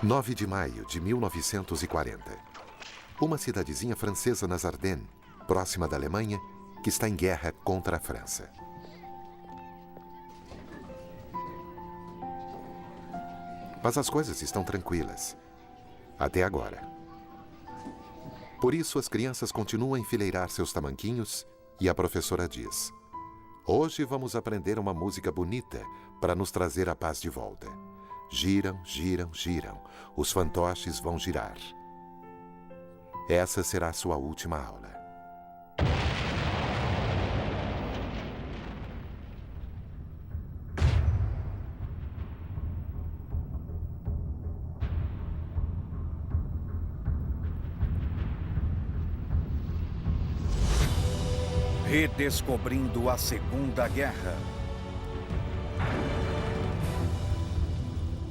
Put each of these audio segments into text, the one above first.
9 de maio de 1940. Uma cidadezinha francesa nas Ardennes, próxima da Alemanha, que está em guerra contra a França. Mas as coisas estão tranquilas. Até agora. Por isso, as crianças continuam a enfileirar seus tamanquinhos e a professora diz: hoje vamos aprender uma música bonita para nos trazer a paz de volta. Giram, giram, giram. Os fantoches vão girar. Essa será a sua última aula. Redescobrindo a Segunda Guerra.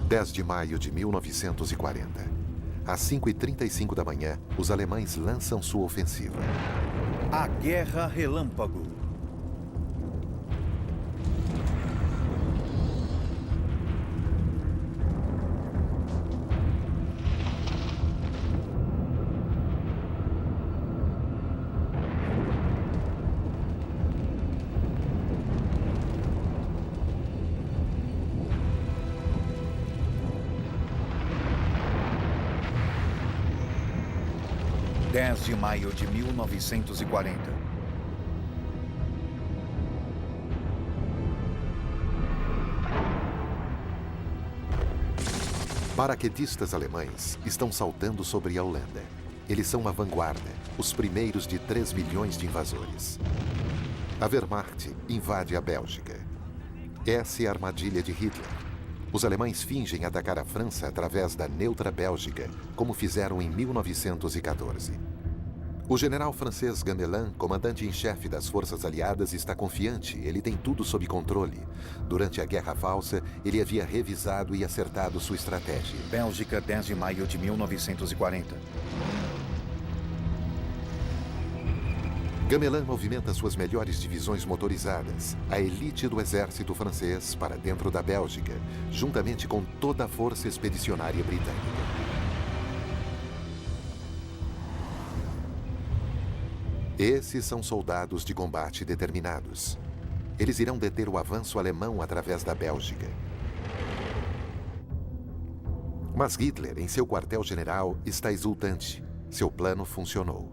10 de maio de 1940. Às 5h35 da manhã, os alemães lançam sua ofensiva. A Guerra Relâmpago. De maio de 1940. Paraquedistas alemães estão saltando sobre a Holanda. Eles são uma vanguarda, os primeiros de 3 milhões de invasores. A Wehrmacht invade a Bélgica. Essa é a armadilha de Hitler. Os alemães fingem atacar a França através da neutra Bélgica, como fizeram em 1914. O general francês Gamelin, comandante em chefe das forças aliadas, está confiante. Ele tem tudo sob controle. Durante a Guerra Falsa, ele havia revisado e acertado sua estratégia. Bélgica, 10 de maio de 1940. Gamelin movimenta suas melhores divisões motorizadas, a elite do exército francês, para dentro da Bélgica, juntamente com toda a força expedicionária britânica. Esses são soldados de combate determinados. Eles irão deter o avanço alemão através da Bélgica. Mas Hitler, em seu quartel-general, está exultante. Seu plano funcionou.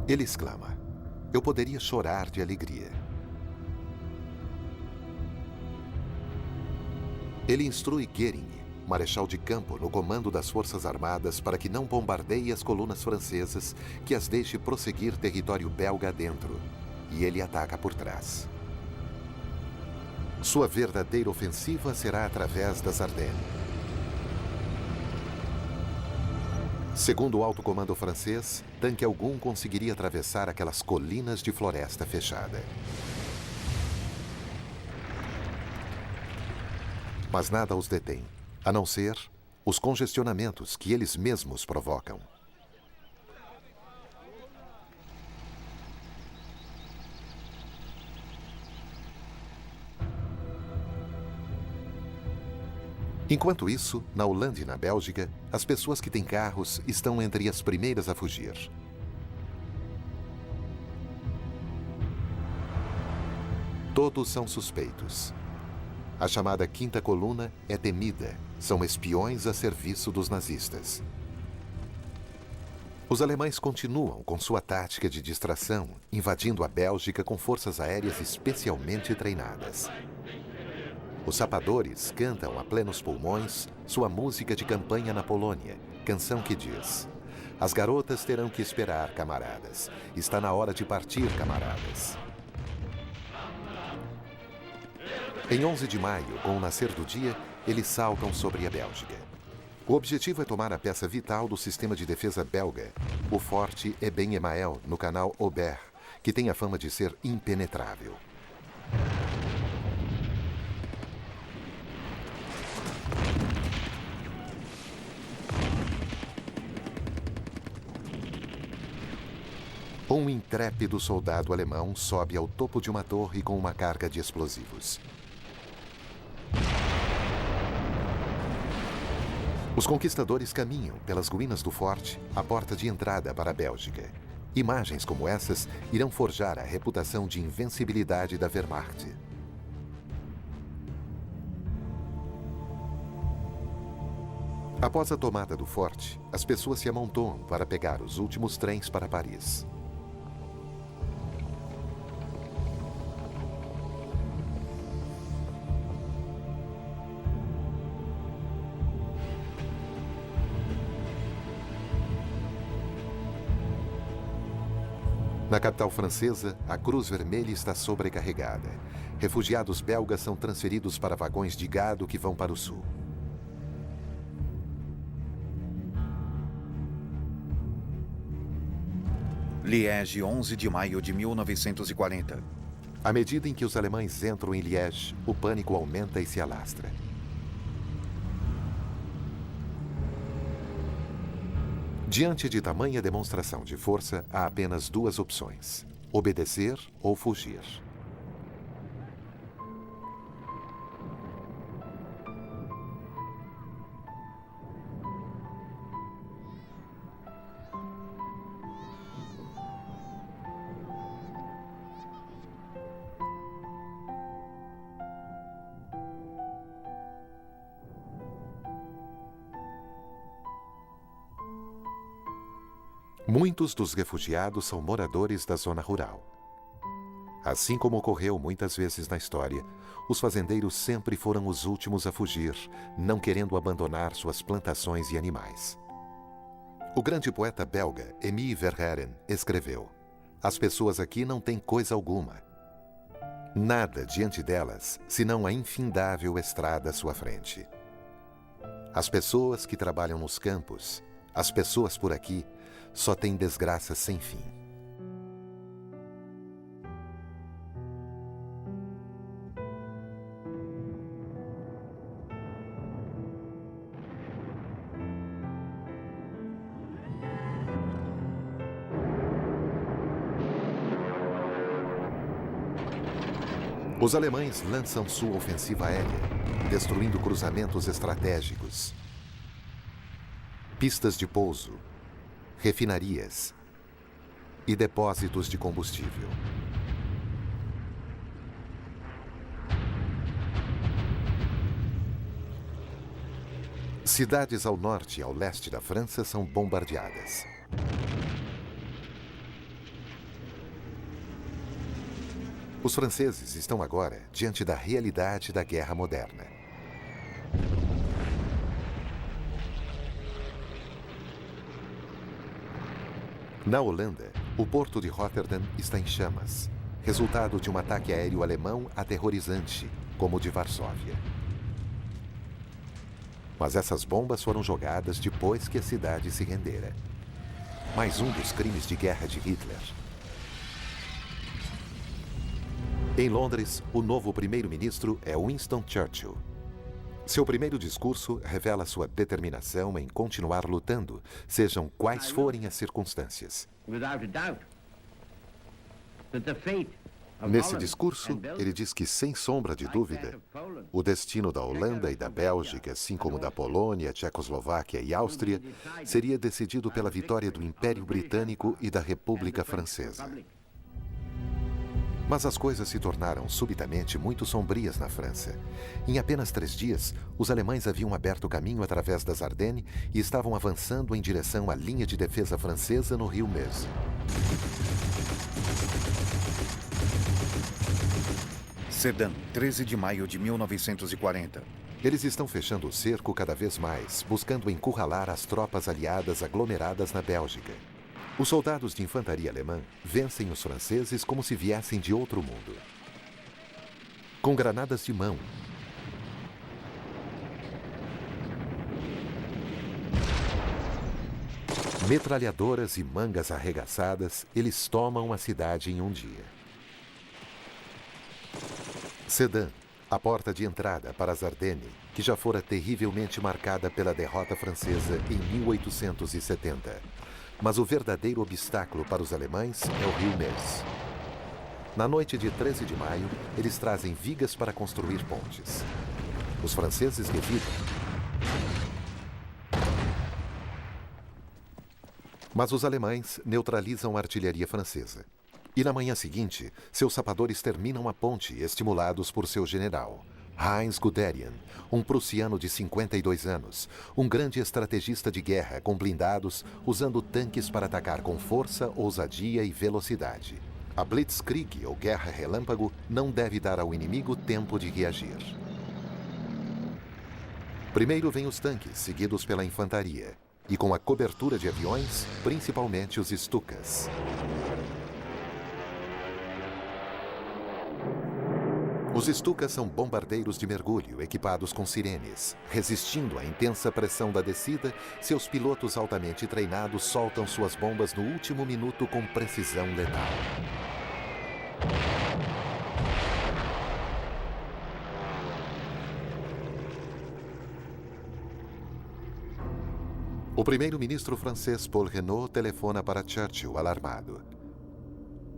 Ele exclama: eu poderia chorar de alegria. Ele instrui Goering, marechal de campo no comando das Forças Armadas, para que não bombardeie as colunas francesas, que as deixe prosseguir território belga adentro. E ele ataca por trás. Sua verdadeira ofensiva será através das Ardennes. Segundo o alto comando francês, tanque algum conseguiria atravessar aquelas colinas de floresta fechada. Mas nada os detém, a não ser os congestionamentos que eles mesmos provocam. Enquanto isso, na Holanda e na Bélgica, as pessoas que têm carros estão entre as primeiras a fugir. Todos são suspeitos. A chamada Quinta Coluna é temida. São espiões a serviço dos nazistas. Os alemães continuam com sua tática de distração, invadindo a Bélgica com forças aéreas especialmente treinadas. Os sapadores cantam a plenos pulmões sua música de campanha na Polônia, canção que diz: as garotas terão que esperar, camaradas. Está na hora de partir, camaradas. Em 11 de maio, com o nascer do dia, eles saltam sobre a Bélgica. O objetivo é tomar a peça vital do sistema de defesa belga, o Forte Eben-Emael, no canal Aubert, que tem a fama de ser impenetrável. Um intrépido soldado alemão sobe ao topo de uma torre com uma carga de explosivos. Os conquistadores caminham pelas ruínas do forte, a porta de entrada para a Bélgica. Imagens como essas irão forjar a reputação de invencibilidade da Wehrmacht. Após a tomada do forte, as pessoas se amontoam para pegar os últimos trens para Paris. Na capital francesa, a Cruz Vermelha está sobrecarregada. Refugiados belgas são transferidos para vagões de gado que vão para o sul. Liege, 11 de maio de 1940. À medida em que os alemães entram em Liege, o pânico aumenta e se alastra. Diante de tamanha demonstração de força, há apenas duas opções: obedecer ou fugir. Muitos dos refugiados são moradores da zona rural. Assim como ocorreu muitas vezes na história, os fazendeiros sempre foram os últimos a fugir, não querendo abandonar suas plantações e animais. O grande poeta belga Émile Verhaeren escreveu: "As pessoas aqui não têm coisa alguma. Nada diante delas, senão a infindável estrada à sua frente. As pessoas que trabalham nos campos, as pessoas por aqui, só têm desgraça sem fim." Os alemães lançam sua ofensiva aérea, destruindo cruzamentos estratégicos, pistas de pouso, refinarias e depósitos de combustível. Cidades ao norte e ao leste da França são bombardeadas. Os franceses estão agora diante da realidade da guerra moderna. Na Holanda, o porto de Rotterdam está em chamas, resultado de um ataque aéreo alemão aterrorizante, como o de Varsóvia. Mas essas bombas foram jogadas depois que a cidade se rendera. Mais um dos crimes de guerra de Hitler. Em Londres, o novo primeiro-ministro é Winston Churchill. Seu primeiro discurso revela sua determinação em continuar lutando, sejam quais forem as circunstâncias. Nesse discurso, ele diz que, sem sombra de dúvida, o destino da Holanda e da Bélgica, assim como da Polônia, Tchecoslováquia e Áustria, seria decidido pela vitória do Império Britânico e da República Francesa. Mas as coisas se tornaram subitamente muito sombrias na França. Em apenas 3 dias, os alemães haviam aberto caminho através das Ardennes e estavam avançando em direção à linha de defesa francesa no rio Meuse. Sedan, 13 de maio de 1940. Eles estão fechando o cerco cada vez mais, buscando encurralar as tropas aliadas aglomeradas na Bélgica. Os soldados de infantaria alemã vencem os franceses como se viessem de outro mundo. Com granadas de mão, metralhadoras e mangas arregaçadas, eles tomam a cidade em um dia. Sedan, a porta de entrada para as Ardennes, que já fora terrivelmente marcada pela derrota francesa em 1870. Mas o verdadeiro obstáculo para os alemães é o rio Meuse. Na noite de 13 de maio, eles trazem vigas para construir pontes. Os franceses revidam. Mas os alemães neutralizam a artilharia francesa. E na manhã seguinte, seus sapadores terminam a ponte, estimulados por seu general, Heinz Guderian, um prussiano de 52 anos, um grande estrategista de guerra com blindados, usando tanques para atacar com força, ousadia e velocidade. A Blitzkrieg, ou guerra relâmpago, não deve dar ao inimigo tempo de reagir. Primeiro vêm os tanques, seguidos pela infantaria, e com a cobertura de aviões, principalmente os Stukas. Os Stukas são bombardeiros de mergulho equipados com sirenes. Resistindo à intensa pressão da descida, seus pilotos altamente treinados soltam suas bombas no último minuto com precisão letal. O primeiro-ministro francês Paul Reynaud telefona para Churchill alarmado.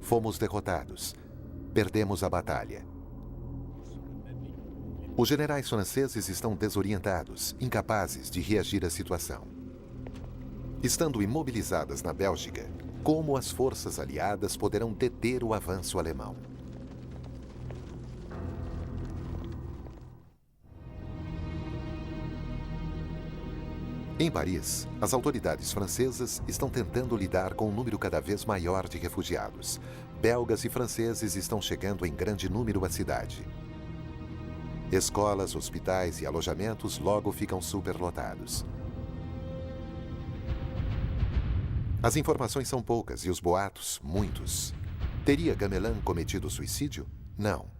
Fomos derrotados. Perdemos a batalha. Os generais franceses estão desorientados, incapazes de reagir à situação. Estando imobilizadas na Bélgica, como as forças aliadas poderão deter o avanço alemão? Em Paris, as autoridades francesas estão tentando lidar com um número cada vez maior de refugiados. Belgas e franceses estão chegando em grande número à cidade. Escolas, hospitais e alojamentos logo ficam superlotados. As informações são poucas e os boatos, muitos. Teria Gamelin cometido suicídio? Não.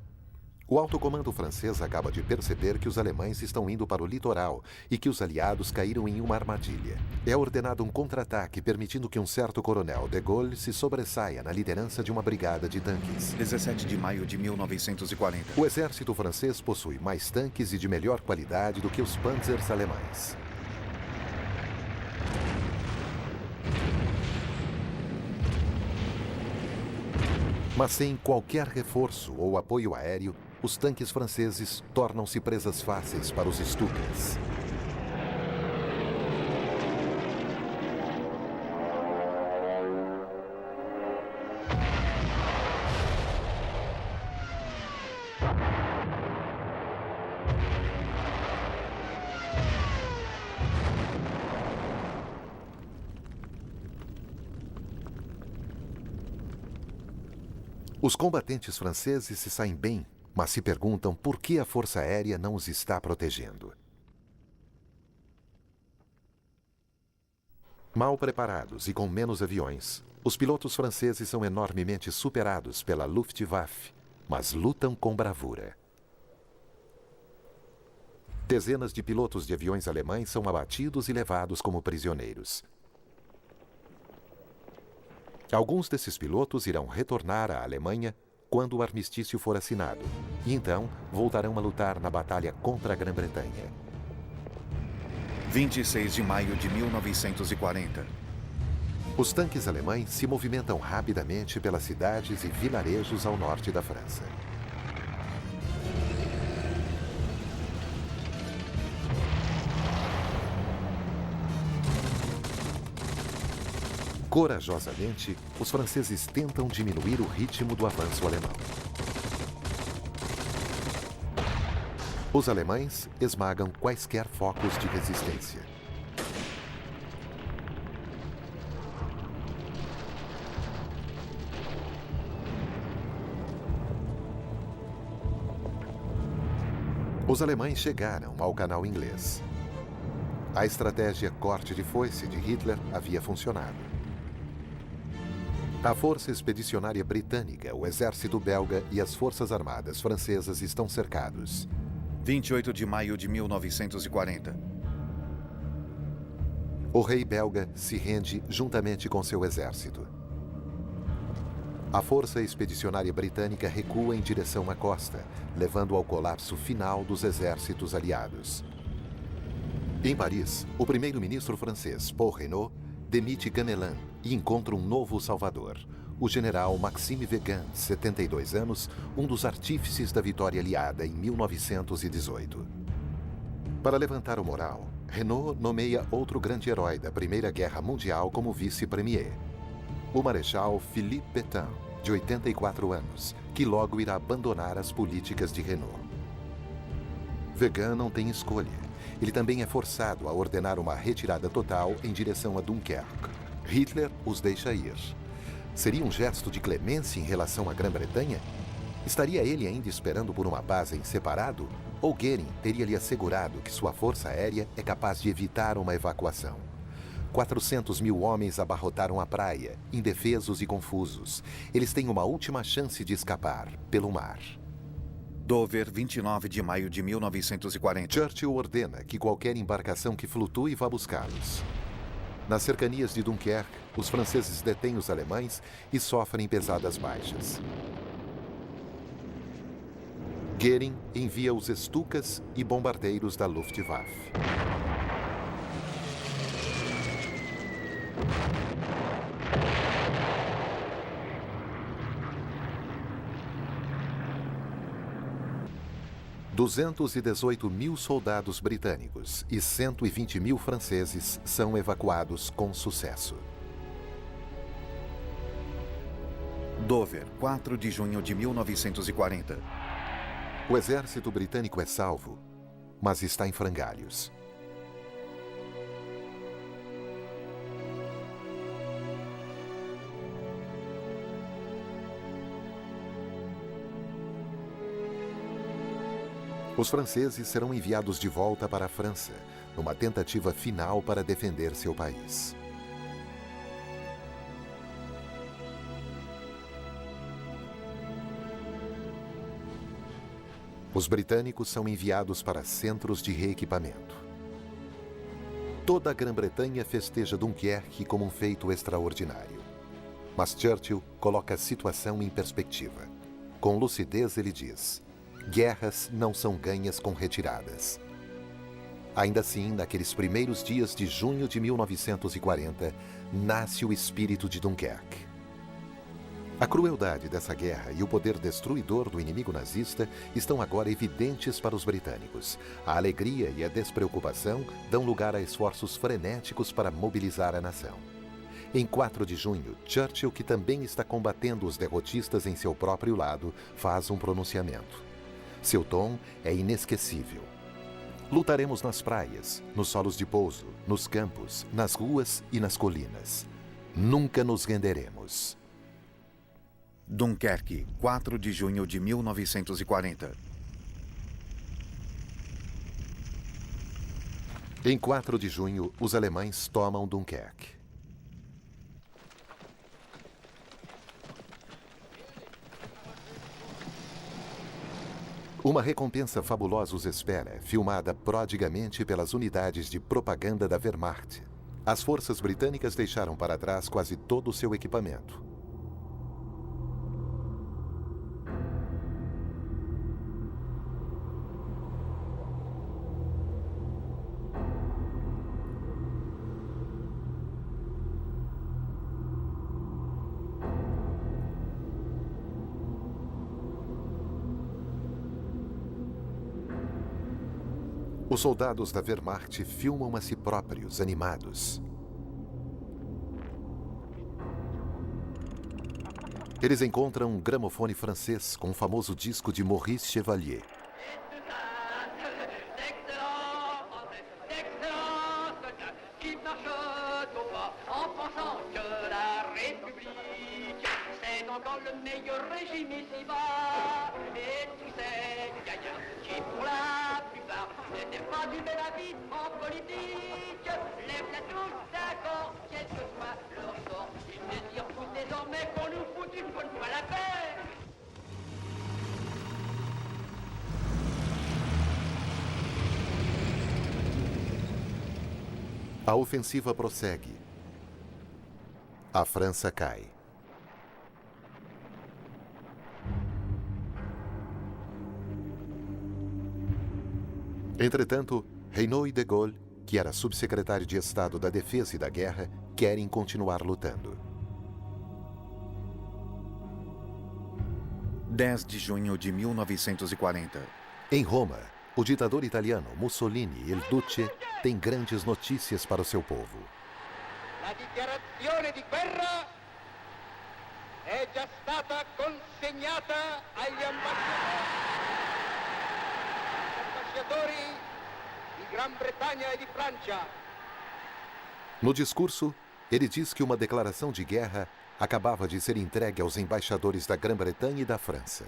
O alto comando francês acaba de perceber que os alemães estão indo para o litoral e que os aliados caíram em uma armadilha. É ordenado um contra-ataque, permitindo que um certo coronel de Gaulle se sobressaia na liderança de uma brigada de tanques. 17 de maio de 1940. O exército francês possui mais tanques e de melhor qualidade do que os panzers alemães. Mas sem qualquer reforço ou apoio aéreo, os tanques franceses tornam-se presas fáceis para os Stukas. Os combatentes franceses se saem bem, mas se perguntam por que a Força Aérea não os está protegendo. Mal preparados e com menos aviões, os pilotos franceses são enormemente superados pela Luftwaffe, mas lutam com bravura. Dezenas de pilotos de aviões alemães são abatidos e levados como prisioneiros. Alguns desses pilotos irão retornar à Alemanha quando o armistício for assinado, e então voltarão a lutar na batalha contra a Grã-Bretanha. 26 de maio de 1940. Os tanques alemães se movimentam rapidamente pelas cidades e vilarejos ao norte da França. Corajosamente, os franceses tentam diminuir o ritmo do avanço alemão. Os alemães esmagam quaisquer focos de resistência. Os alemães chegaram ao Canal Inglês. A estratégia corte de foice de Hitler havia funcionado. A Força Expedicionária Britânica, o Exército Belga e as Forças Armadas Francesas estão cercados. 28 de maio de 1940. O rei belga se rende juntamente com seu exército. A Força Expedicionária Britânica recua em direção à costa, levando ao colapso final dos exércitos aliados. Em Paris, o primeiro-ministro francês, Paul Reynaud, demite Gamelin e encontra um novo salvador, o general Maxime Weygand, 72 anos, um dos artífices da vitória aliada em 1918. Para levantar o moral, Renault nomeia outro grande herói da Primeira Guerra Mundial como vice-premier, o Marechal Philippe Pétain, de 84 anos, que logo irá abandonar as políticas de Renault. Vegan não tem escolha. Ele também é forçado a ordenar uma retirada total em direção a Dunkerque. Hitler os deixa ir. Seria um gesto de clemência em relação à Grã-Bretanha? Estaria ele ainda esperando por uma base em separado? Ou Goering teria lhe assegurado que sua força aérea é capaz de evitar uma evacuação? 400 mil homens abarrotaram a praia, indefesos e confusos. Eles têm uma última chance de escapar, pelo mar. Dover, 29 de maio de 1940. Churchill ordena que qualquer embarcação que flutue vá buscá-los. Nas cercanias de Dunkerque, os franceses detêm os alemães e sofrem pesadas baixas. Goering envia os Stukas e bombardeiros da Luftwaffe. $218.000 soldados britânicos e 120.000 franceses são evacuados com sucesso. Dover, 4 de junho de 1940. O exército britânico é salvo, mas está em frangalhos. Os franceses serão enviados de volta para a França, numa tentativa final para defender seu país. Os britânicos são enviados para centros de reequipamento. Toda a Grã-Bretanha festeja Dunkerque como um feito extraordinário. Mas Churchill coloca a situação em perspectiva. Com lucidez, ele diz: guerras não são ganhas com retiradas. Ainda assim, naqueles primeiros dias de junho de 1940, nasce o espírito de Dunkerque. A crueldade dessa guerra e o poder destruidor do inimigo nazista estão agora evidentes para os britânicos. A alegria e a despreocupação dão lugar a esforços frenéticos para mobilizar a nação. Em 4 de junho, Churchill, que também está combatendo os derrotistas em seu próprio lado, faz um pronunciamento. Seu tom é inesquecível. Lutaremos nas praias, nos solos de pouso, nos campos, nas ruas e nas colinas. Nunca nos renderemos. Dunkerque, 4 de junho de 1940. Em 4 de junho, os alemães tomam Dunkerque. Uma recompensa fabulosa os espera, filmada prodigamente pelas unidades de propaganda da Wehrmacht. As forças britânicas deixaram para trás quase todo o seu equipamento. Os soldados da Wehrmacht filmam a si próprios, animados. Eles encontram um gramofone francês com o famoso disco de Maurice Chevalier. A ofensiva prossegue. A França cai. Entretanto, Reynaud e de Gaulle, que era subsecretário de Estado da Defesa e da Guerra, querem continuar lutando. 10 de junho de 1940. Em Roma, O ditador italiano Mussolini, il Duce, tem grandes notícias para o seu povo. La dichiarazione di guerra è già stata consegnata agli ambasciatori di Gran Bretagna e di Francia. No discurso, ele diz que uma declaração de guerra acabava de ser entregue aos embaixadores da Grã-Bretanha e da França.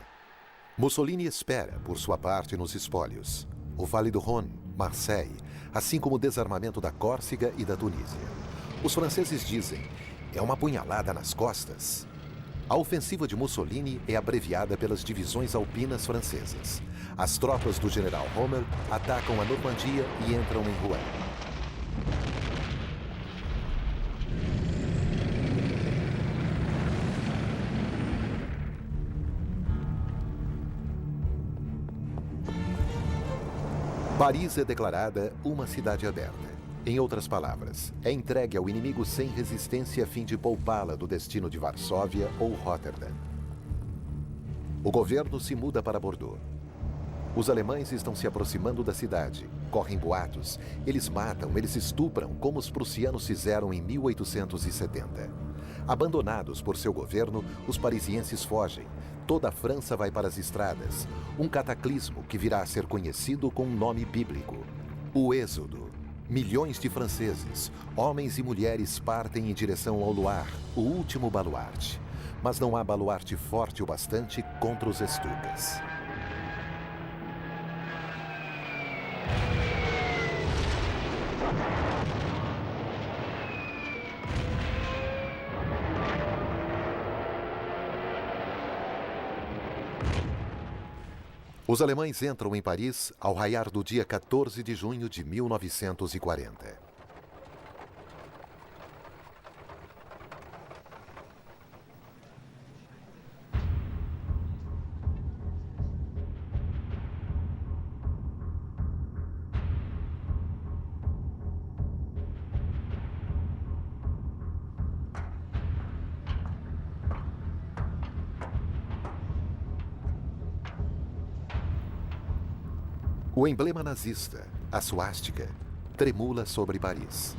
Mussolini espera, por sua parte, nos espólios, o Vale do Rhône, Marseille, assim como o desarmamento da Córcega e da Tunísia. Os franceses dizem, é uma punhalada nas costas. A ofensiva de Mussolini é abreviada pelas divisões alpinas francesas. As tropas do general Rommel atacam a Normandia e entram em Rouen. Paris é declarada uma cidade aberta. Em outras palavras, é entregue ao inimigo sem resistência a fim de poupá-la do destino de Varsóvia ou Rotterdam. O governo se muda para Bordeaux. Os alemães estão se aproximando da cidade. Correm boatos. Eles matam, eles estupram, como os prussianos fizeram em 1870. Abandonados por seu governo, os parisienses fogem. Toda a França vai para as estradas. Um cataclismo que virá a ser conhecido com um nome bíblico: o Êxodo. Milhões de franceses, homens e mulheres, partem em direção ao Loire, o último baluarte. Mas não há baluarte forte o bastante contra os Stukas. Os alemães entram em Paris ao raiar do dia 14 de junho de 1940. O emblema nazista, a suástica, tremula sobre Paris.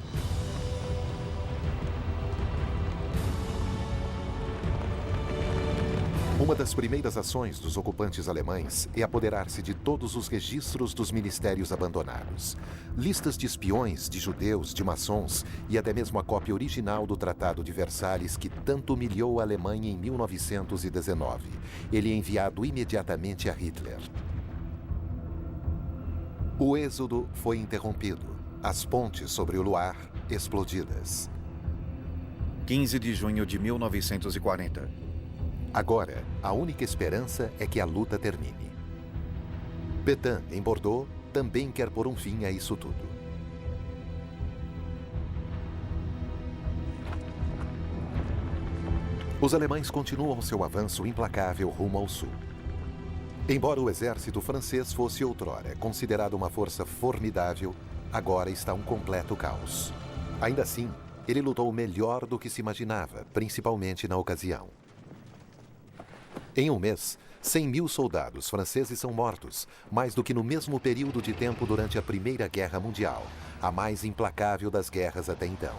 Uma das primeiras ações dos ocupantes alemães é apoderar-se de todos os registros dos ministérios abandonados. Listas de espiões, de judeus, de maçons e até mesmo a cópia original do Tratado de Versalhes que tanto humilhou a Alemanha em 1919. Ele é enviado imediatamente a Hitler. O êxodo foi interrompido. As pontes sobre o Loire explodidas. 15 de junho de 1940. Agora, a única esperança é que a luta termine. Pétain, em Bordeaux, também quer pôr um fim a isso tudo. Os alemães continuam seu avanço implacável rumo ao sul. Embora o exército francês fosse outrora considerado uma força formidável, agora está um completo caos. Ainda assim, ele lutou melhor do que se imaginava, principalmente na ocasião. Em um mês, 100.000 soldados franceses são mortos, mais do que no mesmo período de tempo durante a Primeira Guerra Mundial, a mais implacável das guerras até então.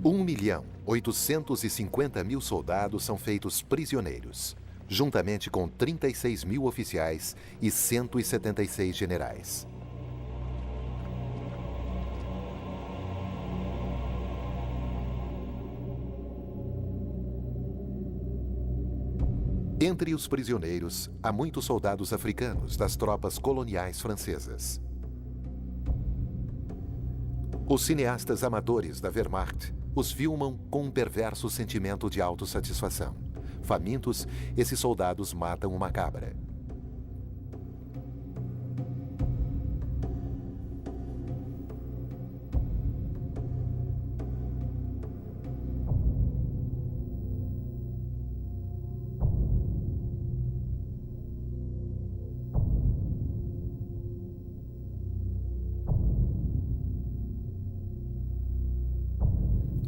Um 1.850.000 soldados são feitos prisioneiros, juntamente com 36.000 oficiais e 176 generais. Entre os prisioneiros, há muitos soldados africanos das tropas coloniais francesas. Os cineastas amadores da Wehrmacht os filmam com um perverso sentimento de autossatisfação. Famintos, esses soldados matam uma cabra.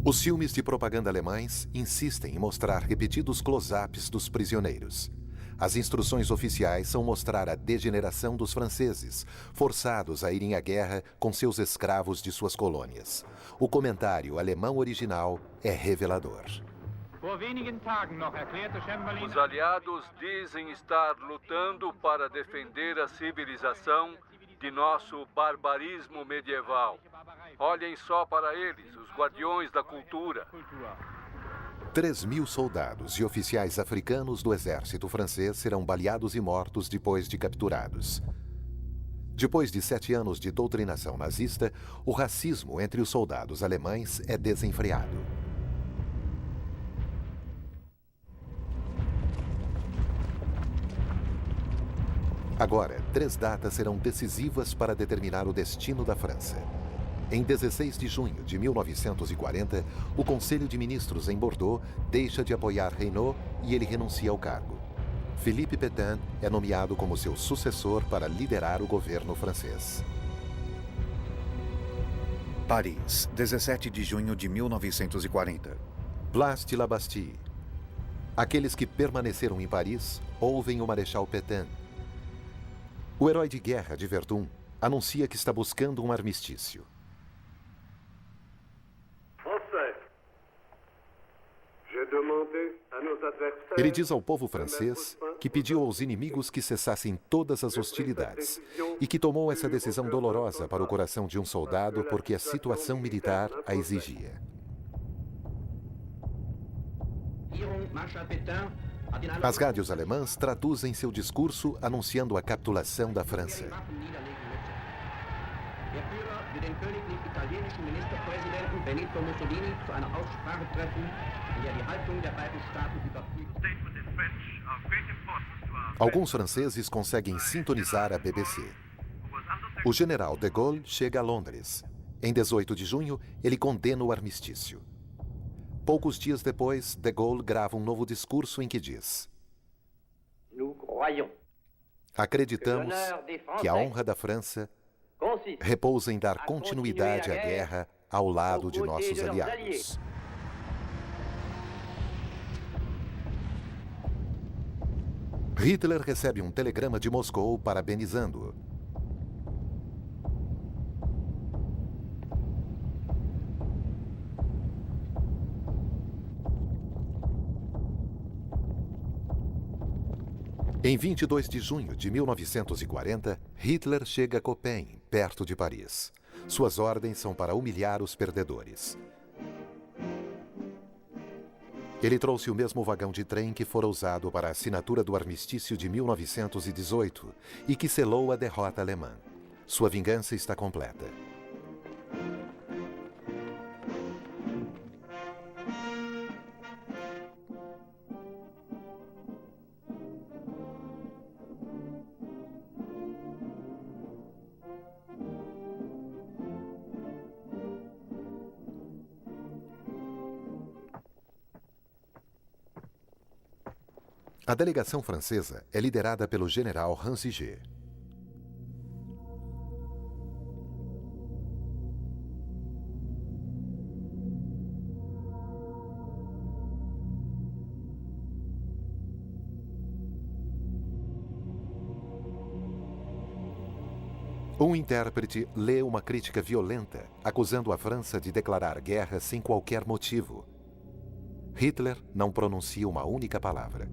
Os filmes de propaganda alemães insistem em mostrar repetidos close-ups dos prisioneiros. As instruções oficiais são mostrar a degeneração dos franceses, forçados a irem à guerra com seus escravos de suas colônias. O comentário alemão original é revelador. Os aliados dizem estar lutando para defender a civilização de nosso barbarismo medieval. Olhem só para eles, os guardiões da cultura. 3.000 soldados e oficiais africanos do exército francês serão baleados e mortos depois de capturados. Depois de 7 anos de doutrinação nazista, o racismo entre os soldados alemães é desenfreado. Agora, 3 datas serão decisivas para determinar o destino da França. Em 16 de junho de 1940, o Conselho de Ministros em Bordeaux deixa de apoiar Reynaud e ele renuncia ao cargo. Philippe Pétain é nomeado como seu sucessor para liderar o governo francês. Paris, 17 de junho de 1940. Place de la Bastille. Aqueles que permaneceram em Paris ouvem o Marechal Pétain. O herói de guerra de Verdun anuncia que está buscando um armistício. Ele diz ao povo francês que pediu aos inimigos que cessassem todas as hostilidades e que tomou essa decisão dolorosa para o coração de um soldado porque a situação militar a exigia. As rádios alemãs traduzem seu discurso anunciando a capitulação da França. Alguns franceses conseguem sintonizar a BBC. O general de Gaulle chega a Londres. Em 18 de junho, ele condena o armistício. Poucos dias depois, de Gaulle grava um novo discurso em que diz: acreditamos que a honra da França repousa em dar continuidade à guerra ao lado de nossos aliados. Hitler recebe um telegrama de Moscou parabenizando-o. Em 22 de junho de 1940, Hitler chega a Copenhague, perto de Paris. Suas ordens são para humilhar os perdedores. Ele trouxe o mesmo vagão de trem que fora usado para a assinatura do armistício de 1918 e que selou a derrota alemã. Sua vingança está completa. A delegação francesa é liderada pelo general Ransiger. Um intérprete lê uma crítica violenta, acusando a França de declarar guerra sem qualquer motivo. Hitler não pronuncia uma única palavra.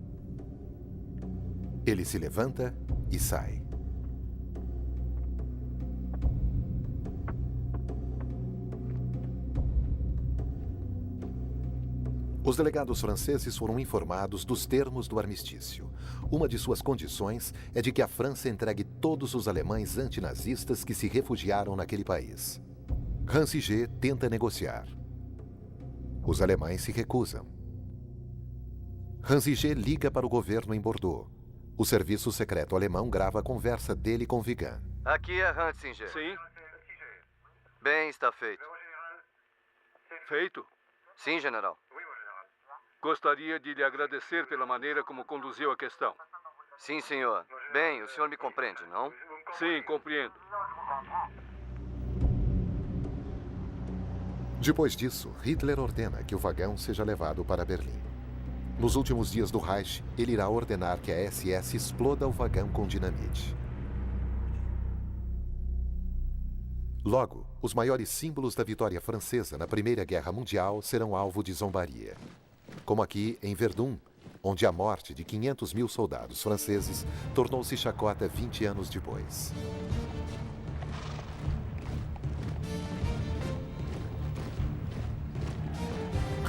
Ele se levanta e sai. Os delegados franceses foram informados dos termos do armistício. Uma de suas condições é de que a França entregue todos os alemães antinazistas que se refugiaram naquele país. Ransiger tenta negociar. Os alemães se recusam. Ransiger liga para o governo em Bordeaux. O serviço secreto alemão grava a conversa dele com Vigan. Aqui é Ransinger. Sim, Bem, está feito. feito. Sim, general. Gostaria de lhe agradecer pela maneira como conduziu a questão. Sim, senhor. Bem, o senhor me compreende, não? Sim, compreendo. Depois disso, Hitler ordena que o vagão seja levado para Berlim. Nos últimos dias do Reich, ele irá ordenar que a SS exploda o vagão com dinamite. Logo, os maiores símbolos da vitória francesa na Primeira Guerra Mundial serão alvo de zombaria. Como aqui em Verdun, onde a morte de 500 mil soldados franceses tornou-se chacota 20 anos depois.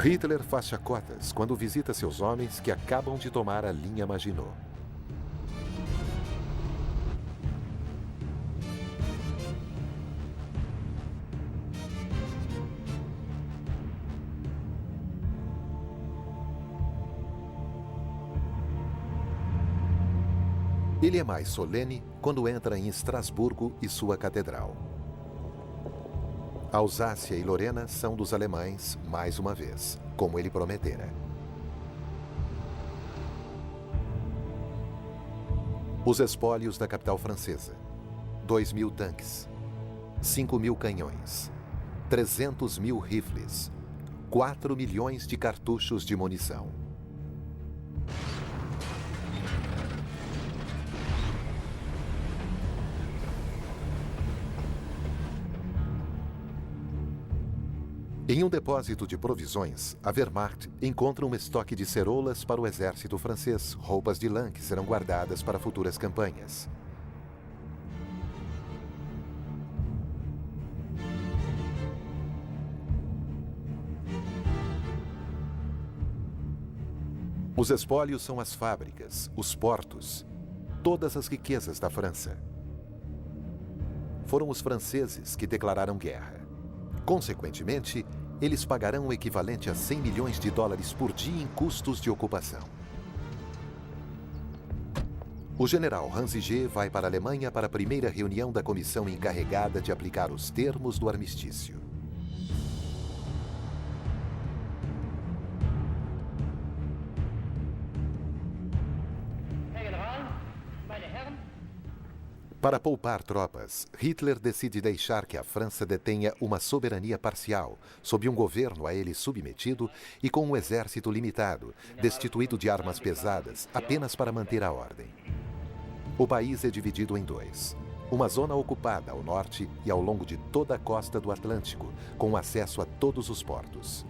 Hitler faz chacotas quando visita seus homens que acabam de tomar a linha Maginot. Ele é mais solene quando entra em Estrasburgo e sua catedral. Alsácia e Lorena são dos alemães, mais uma vez, como ele prometera. Os espólios da capital francesa: 2.000 tanques, 5.000 canhões, 300.000 rifles, 4 milhões de cartuchos de munição. Em um depósito de provisões, a Wehrmacht encontra um estoque de ceroulas para o exército francês, roupas de lã que serão guardadas para futuras campanhas. Os espólios são as fábricas, os portos, todas as riquezas da França. Foram os franceses que declararam guerra. Consequentemente, eles pagarão o equivalente a 100 milhões de dólares por dia em custos de ocupação. O general Hans Ige vai para a Alemanha para a primeira reunião da comissão encarregada de aplicar os termos do armistício. Para poupar tropas, Hitler decide deixar que a França detenha uma soberania parcial, sob um governo a ele submetido e com um exército limitado, destituído de armas pesadas apenas para manter a ordem. O país é dividido em dois: uma zona ocupada ao norte e ao longo de toda a costa do Atlântico, com acesso a todos os portos.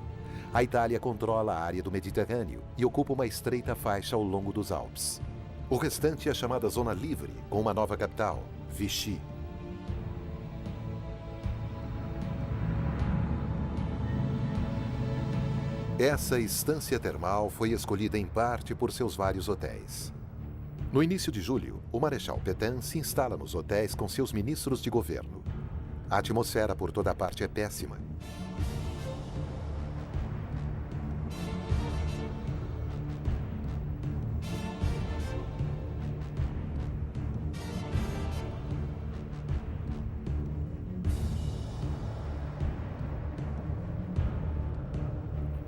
A Itália controla a área do Mediterrâneo e ocupa uma estreita faixa ao longo dos Alpes. O restante é chamada Zona Livre, com uma nova capital, Vichy. Essa estância termal foi escolhida em parte por seus vários hotéis. No início de julho, o Marechal Pétain se instala nos hotéis com seus ministros de governo. A atmosfera por toda parte é péssima.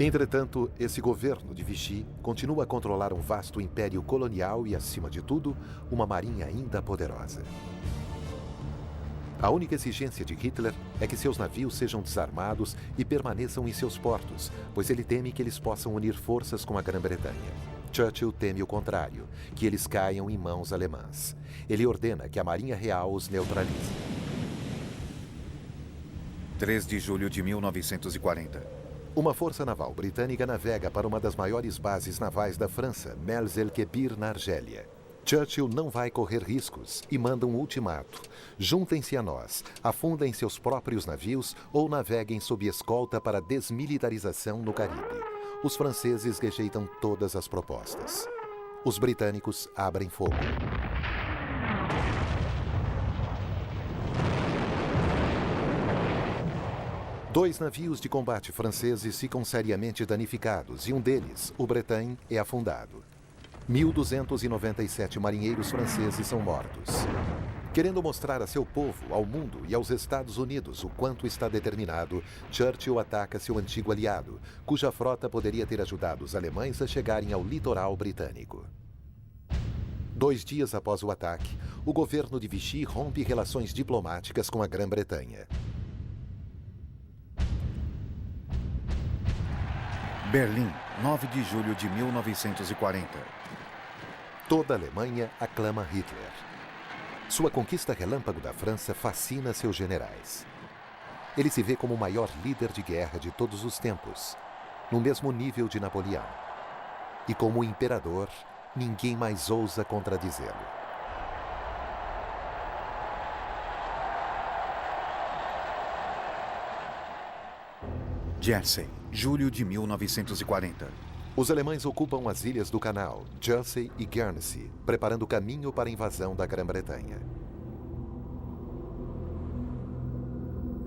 Entretanto, esse governo de Vichy continua a controlar um vasto império colonial e, acima de tudo, uma marinha ainda poderosa. A única exigência de Hitler é que seus navios sejam desarmados e permaneçam em seus portos, pois ele teme que eles possam unir forças com a Grã-Bretanha. Churchill teme o contrário, que eles caiam em mãos alemãs. Ele ordena que a Marinha Real os neutralize. 3 de julho de 1940. Uma força naval britânica navega para uma das maiores bases navais da França, Mers el-Kebir, na Argélia. Churchill não vai correr riscos e manda um ultimato: juntem-se a nós, afundem seus próprios navios ou naveguem sob escolta para a desmilitarização no Caribe. Os franceses rejeitam todas as propostas. Os britânicos abrem fogo. Dois navios de combate franceses ficam seriamente danificados e um deles, o Bretagne, é afundado. 1.297 marinheiros franceses são mortos. Querendo mostrar a seu povo, ao mundo e aos Estados Unidos o quanto está determinado, Churchill ataca seu antigo aliado, cuja frota poderia ter ajudado os alemães a chegarem ao litoral britânico. 2 dias após o ataque, o governo de Vichy rompe relações diplomáticas com a Grã-Bretanha. Berlim, 9 de julho de 1940. Toda a Alemanha aclama Hitler. Sua conquista relâmpago da França fascina seus generais. Ele se vê como o maior líder de guerra de todos os tempos, no mesmo nível de Napoleão. E como imperador, ninguém mais ousa contradizê-lo. Jersey, julho de 1940. Os alemães ocupam as ilhas do Canal, Jersey e Guernsey, preparando o caminho para a invasão da Grã-Bretanha.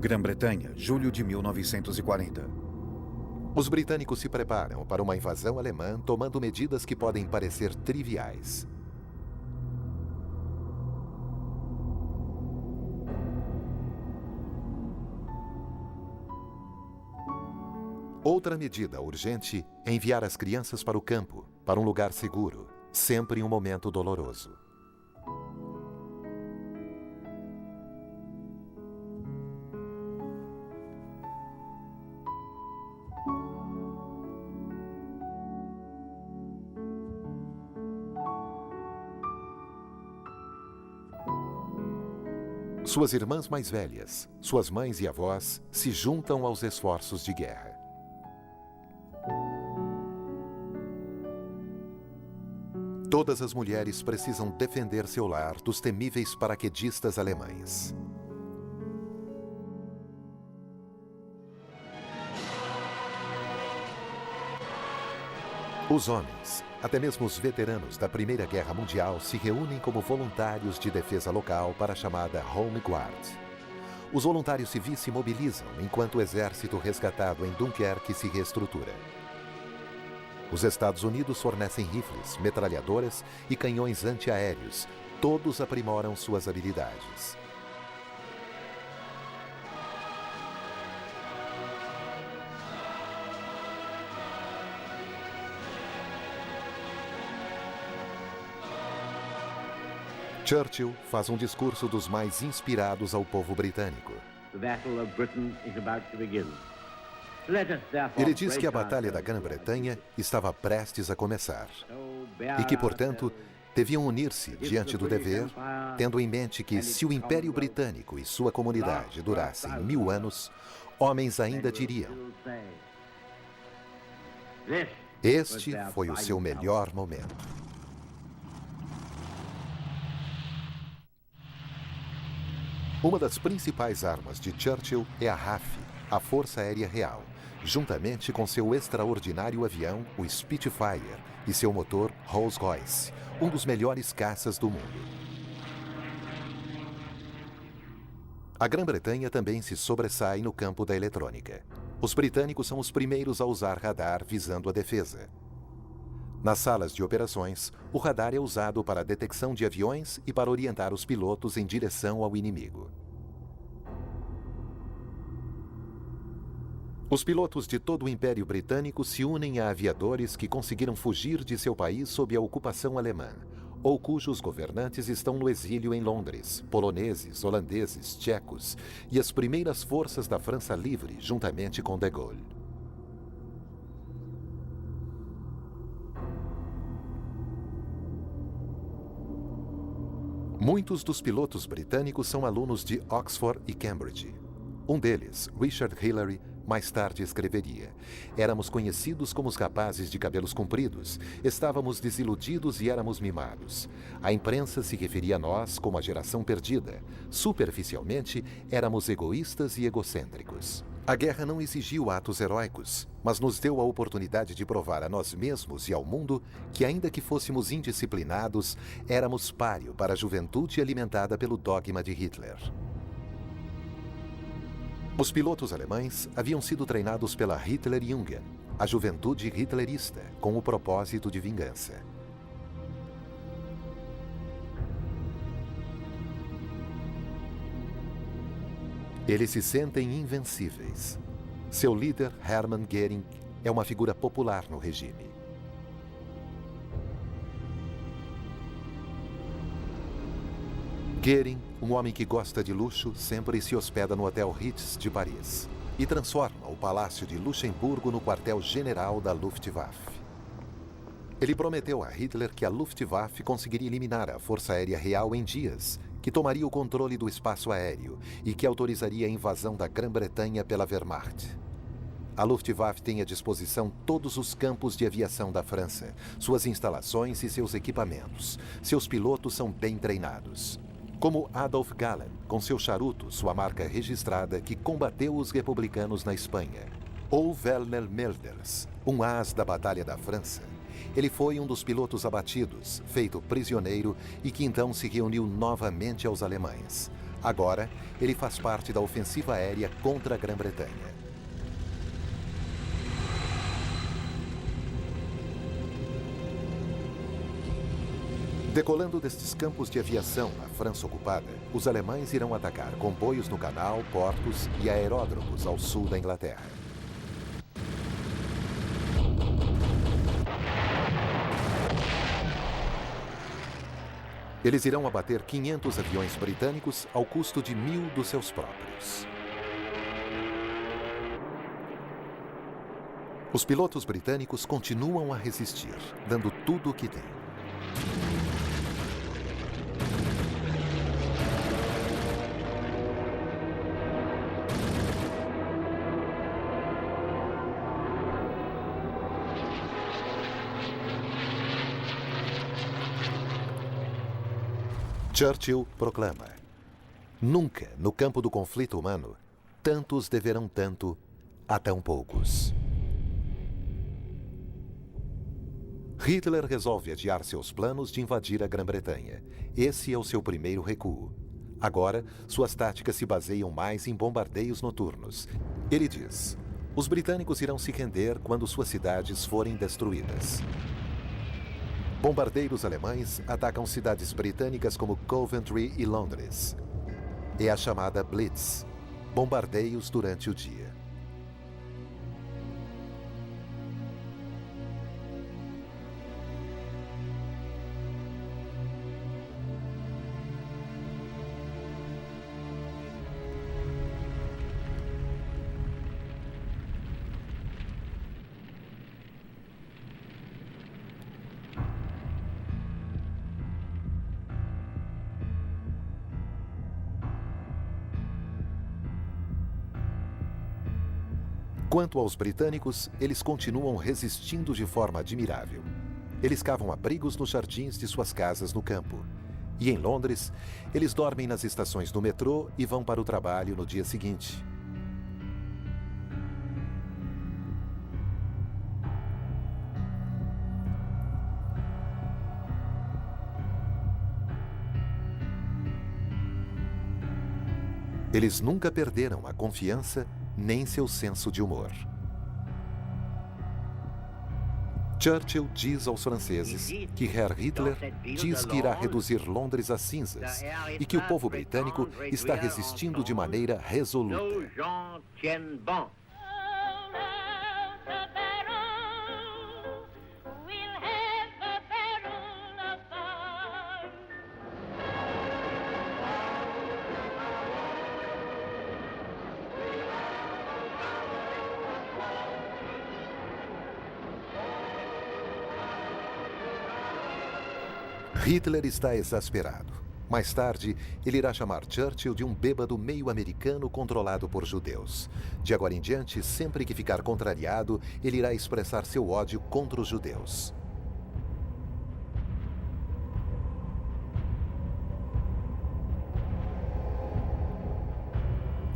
Grã-Bretanha, julho de 1940. Os britânicos se preparam para uma invasão alemã, tomando medidas que podem parecer triviais. Outra medida urgente é enviar as crianças para o campo, para um lugar seguro, sempre em um momento doloroso. Suas irmãs mais velhas, suas mães e avós, se juntam aos esforços de guerra. Todas as mulheres precisam defender seu lar dos temíveis paraquedistas alemães. Os homens, até mesmo os veteranos da Primeira Guerra Mundial, se reúnem como voluntários de defesa local para a chamada Home Guard. Os voluntários civis se mobilizam enquanto o exército resgatado em Dunkerque se reestrutura. Os Estados Unidos fornecem rifles, metralhadoras e canhões antiaéreos. Todos aprimoram suas habilidades. Churchill faz um discurso dos mais inspirados ao povo britânico. Ele diz que a Batalha da Grã-Bretanha estava prestes a começar e que, portanto, deviam unir-se diante do dever, tendo em mente que, se o Império Britânico e sua comunidade durassem 1000 anos, homens ainda diriam: este foi o seu melhor momento. Uma das principais armas de Churchill é a RAF, a Força Aérea Real, juntamente com seu extraordinário avião, o Spitfire, e seu motor Rolls-Royce, um dos melhores caças do mundo. A Grã-Bretanha também se sobressai no campo da eletrônica. Os britânicos são os primeiros a usar radar visando a defesa. Nas salas de operações, o radar é usado para a detecção de aviões e para orientar os pilotos em direção ao inimigo. Os pilotos de todo o Império Britânico se unem a aviadores que conseguiram fugir de seu país sob a ocupação alemã, ou cujos governantes estão no exílio em Londres, poloneses, holandeses, tchecos e as primeiras forças da França Livre, juntamente com de Gaulle. Muitos dos pilotos britânicos são alunos de Oxford e Cambridge. Um deles, Richard Hillary, mais tarde escreveria: éramos conhecidos como os rapazes de cabelos compridos, estávamos desiludidos e éramos mimados. A imprensa se referia a nós como a geração perdida. Superficialmente, éramos egoístas e egocêntricos. A guerra não exigiu atos heróicos, mas nos deu a oportunidade de provar a nós mesmos e ao mundo que, ainda que fôssemos indisciplinados, éramos páreo para a juventude alimentada pelo dogma de Hitler. Os pilotos alemães haviam sido treinados pela Hitlerjugend, a juventude hitlerista, com o propósito de vingança. Eles se sentem invencíveis. Seu líder, Hermann Göring, é uma figura popular no regime. Göring, um homem que gosta de luxo, sempre se hospeda no Hotel Ritz de Paris. e transforma o Palácio de Luxemburgo no quartel-general da Luftwaffe. Ele prometeu a Hitler que a Luftwaffe conseguiria eliminar a Força Aérea Real em dias, que tomaria o controle do espaço aéreo e que autorizaria a invasão da Grã-Bretanha pela Wehrmacht. A Luftwaffe tem à disposição todos os campos de aviação da França, suas instalações e seus equipamentos. Seus pilotos são bem treinados. Como Adolf Galland, com seu charuto, sua marca registrada, que combateu os republicanos na Espanha. Ou Werner Melders, um as da Batalha da França. Ele foi um dos pilotos abatidos, feito prisioneiro e que então se reuniu novamente aos alemães. Agora, ele faz parte da ofensiva aérea contra a Grã-Bretanha. Decolando destes campos de aviação na França ocupada, os alemães irão atacar comboios no canal, portos e aeródromos ao sul da Inglaterra. Eles irão abater 500 aviões britânicos ao custo de 1.000 dos seus próprios. Os pilotos britânicos continuam a resistir, dando tudo o que têm. Churchill proclama: nunca, no campo do conflito humano, tantos deverão tanto a tão poucos. Hitler resolve adiar seus planos de invadir a Grã-Bretanha. Esse é o seu primeiro recuo. Agora, suas táticas se baseiam mais em bombardeios noturnos. Ele diz: os britânicos irão se render quando suas cidades forem destruídas. Bombardeiros alemães atacam cidades britânicas como Coventry e Londres. É a chamada Blitz, bombardeios durante o dia. Quanto aos britânicos, eles continuam resistindo de forma admirável. Eles cavam abrigos nos jardins de suas casas no campo. E em Londres, eles dormem nas estações do metrô e vão para o trabalho no dia seguinte. Eles nunca perderam a confiança nem seu senso de humor. Churchill diz aos franceses que Herr Hitler diz que irá reduzir Londres a cinzas e que o povo britânico está resistindo de maneira resoluta. Hitler está exasperado. Mais tarde, ele irá chamar Churchill de um bêbado meio americano controlado por judeus. De agora em diante, sempre que ficar contrariado, ele irá expressar seu ódio contra os judeus.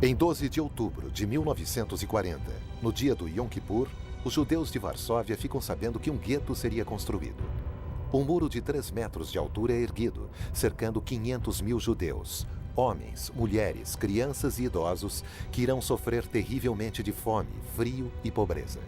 Em 12 de outubro de 1940, no dia do Yom Kippur, os judeus de Varsóvia ficam sabendo que um gueto seria construído. Um muro de 3 metros de altura é erguido, cercando 500.000 judeus, homens, mulheres, crianças e idosos que irão sofrer terrivelmente de fome, frio e pobreza.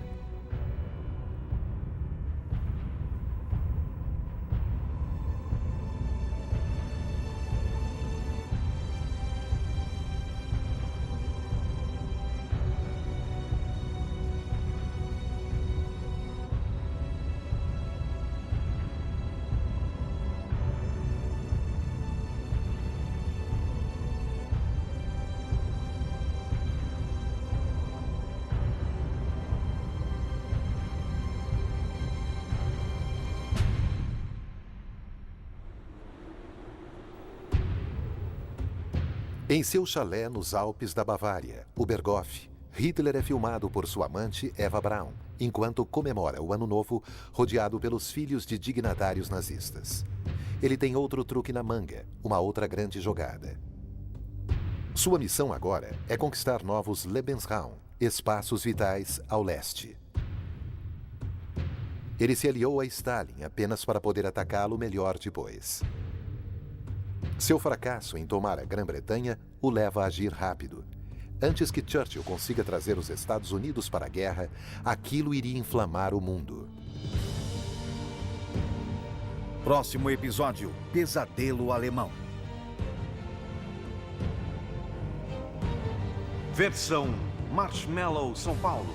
Em seu chalé nos Alpes da Bavária, Oberghof, Hitler é filmado por sua amante Eva Braun, enquanto comemora o Ano Novo rodeado pelos filhos de dignatários nazistas. Ele tem outro truque na manga, uma outra grande jogada. Sua missão agora é conquistar novos Lebensraum, espaços vitais ao leste. Ele se aliou a Stalin apenas para poder atacá-lo melhor depois. Seu fracasso em tomar a Grã-Bretanha o leva a agir rápido. Antes que Churchill consiga trazer os Estados Unidos para a guerra, aquilo iria inflamar o mundo. Próximo episódio: Pesadelo Alemão. Versão Marshmallow São Paulo.